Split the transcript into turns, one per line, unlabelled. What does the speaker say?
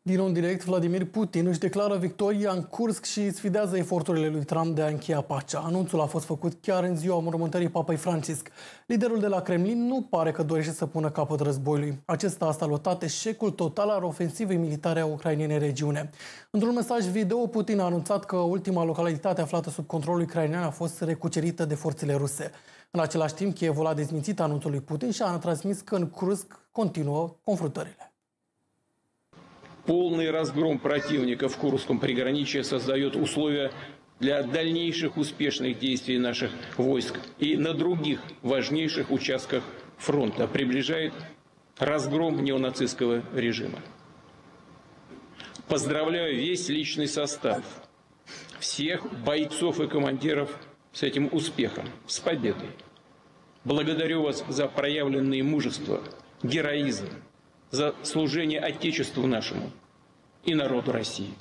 Din nou direct, Vladimir Putin își declară victoria în Kursk și sfidează eforturile lui Trump de a încheia pacea. Anunțul a fost făcut chiar în ziua mormântării Papei Francisc. Liderul de la Kremlin nu pare că dorește să pună capăt războiului. Acesta a salutat eșecul total al ofensivei militare a ucrainene în regiune. Într-un mesaj video, Putin a anunțat că ultima localitate aflată sub controlul ucrainean a fost recucerită de forțele ruse. În același timp, Kievul a dezmințit anunțul lui Putin și a transmis că în Kursk continuă confruntările.
Полный разгром противника в Курском приграничье создает условия для дальнейших успешных действий наших войск и на других важнейших участках фронта, приближает разгром неонацистского режима. Поздравляю весь личный состав, всех бойцов и командиров с этим успехом, с победой. Благодарю вас за проявленное мужество, героизм, за служение Отечеству нашему и народу России.